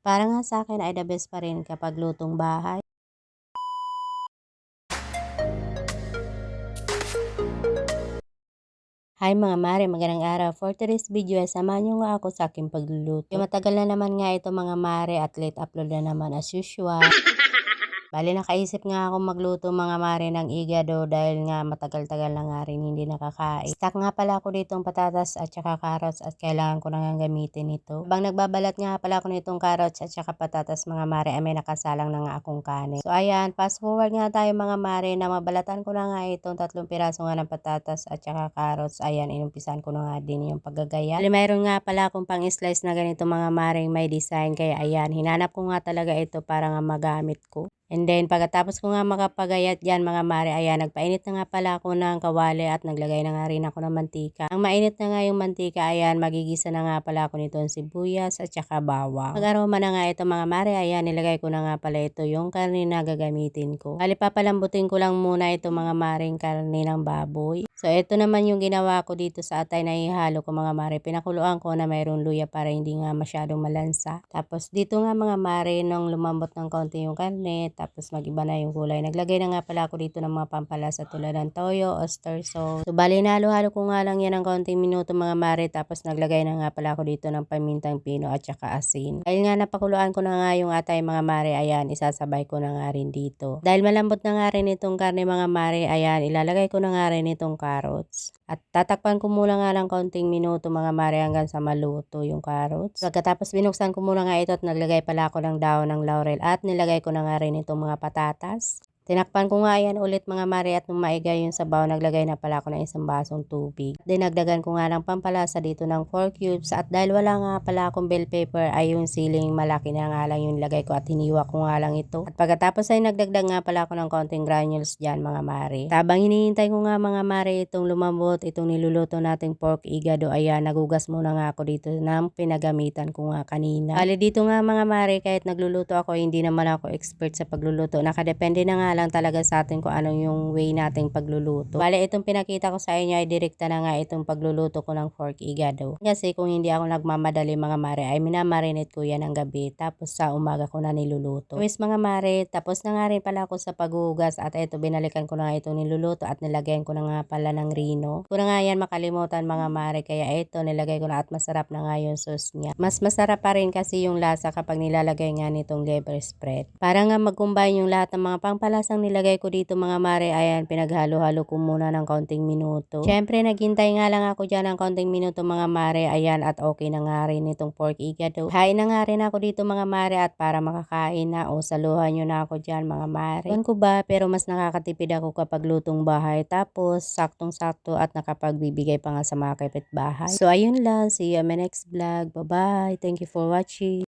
Para nga sa akin ay the best pa rin kapag lutong bahay. Hi mga mare, magandang araw. For today's video ay samahan nyo nga ako sa aking pagluluto. Yung matagal na naman nga ito mga mare at late upload na naman as usual. Bali nakaisip nga ako magluto mga mare ng igado dahil nga matagal-tagal na nga rin hindi nakakain. Stock nga pala ako ditong patatas at saka carrots at kailangan ko na nga gamitin ito. Habang nagbabalat nga pala ako nitong carrots at saka patatas mga mare ay may nakasalang na nga akong kanin. So ayan, fast forward nga tayo mga mare na mabalatan ko na nga itong 3 piraso nga ng patatas at saka carrots. Ayan, inumpisan ko na nga din yung paggagaya. Bali mayroon nga pala akong pang slice na ganito mga mare may design kaya ayan, hinanap ko nga talaga ito para nga magamit ko. And then, pagkatapos ko nga makapagayat dyan mga mare, ayan, nagpainit na nga pala ako ng kawali at naglagay na nga rin ako ng mantika. Ang mainit na nga yung mantika, ayan, magigisa na nga pala ako nito ng sibuyas at saka bawang. Mag-aroma na nga ito mga mare, ayan, nilagay ko na nga pala ito yung karne na gagamitin ko. Bali, papalambutin ko lang muna ito mga maring karne ng baboy. So, ito naman yung ginawa ko dito sa atay na ihalo ko mga mare. Pinakuluan ko na mayroong luya para hindi nga masyadong malansa. Tapos, dito nga mga mare, nung lumambot ng konti yung karne, tapos mag-iba na yung kulay. Naglagay na nga pala ako dito ng mga pampalasa tulad ng toyo, oyster sauce. So, bali nalo-halo ko nga lang yan ng konting minuto mga mare. Tapos naglagay na nga pala ako dito ng pamintang pino at saka asin. Dahil nga napakuluan ko na nga yung atay mga mare, ayan, isasabay ko na nga rin dito. Dahil malambot na nga rin itong karne mga mare, ayan, ilalagay ko na nga rin itong carrots. At tatakpan ko muna nga lang konting minuto mga mare hanggang sa maluto yung carrots. Pagkatapos binuksan ko muna nga ito at naglagay pala ako ng dahon ng laurel at nilagay ko na nga rin itong mga patatas. Tinakpan ko nga yan ulit mga mare at nung maigay yung sabaw, naglagay na pala ako ng 1 basong tubig. Dinagdagan ko nga ng pampalasa dito ng 4 cubes at dahil wala nga pala akong bell pepper ay yung siling malaki na nga lang yung lagay ko at hiniwa ko nga lang ito. At pagkatapos ay nagdagdag nga pala ako ng konting granules dyan mga mare. Tabang hinihintay ko nga mga mare itong lumambot, itong niluluto nating pork igado, ayan, nagugas muna nga ako dito ng pinagamitan ko nga kanina. Bali dito nga mga mare, kahit nagluluto ako, hindi naman ako expert sa pagluluto. Nakadepende na nga lang talaga sa atin kung anong yung way nating pagluluto. Bale, itong pinakita ko sa inyo ay direkta na nga itong pagluluto ko ng pork igado. Kasi kung hindi ako nagmamadali mga mare, ay minamarinate ko yan ng gabi. Tapos sa umaga ko na niluluto. Anyways mga mare, tapos na nga rin pala ako sa paghugas at ito binalikan ko na nga itong niluluto at nilagyan ko na nga pala ng rino. Kung na nga yan makalimutan mga mare, kaya ito nilagay ko na at masarap na nga yung sauce niya. Mas masarap pa rin kasi yung lasa kapag nilalagay nga nitong liver spread. Para nga mag-combine yung lahat ng mga pangpalasang nilagay ko dito mga mare, ayan, pinaghalo-halo ko muna ng konting minuto. Syempre, naghintay nga lang ako dyan ng konting minuto mga mare, ayan, at okay na nga rin itong pork igado. Hain na nga rin ako dito mga mare at para makakain na o saluhan nyo na ako dyan mga mare. Ewan ko ba, pero mas nakakatipid ako kapag lutong bahay. Tapos, saktong-sakto at nakapagbibigay pa nga sa mga kapitbahay. So, ayun lang. See you on my next vlog. Bye-bye. Thank you for watching.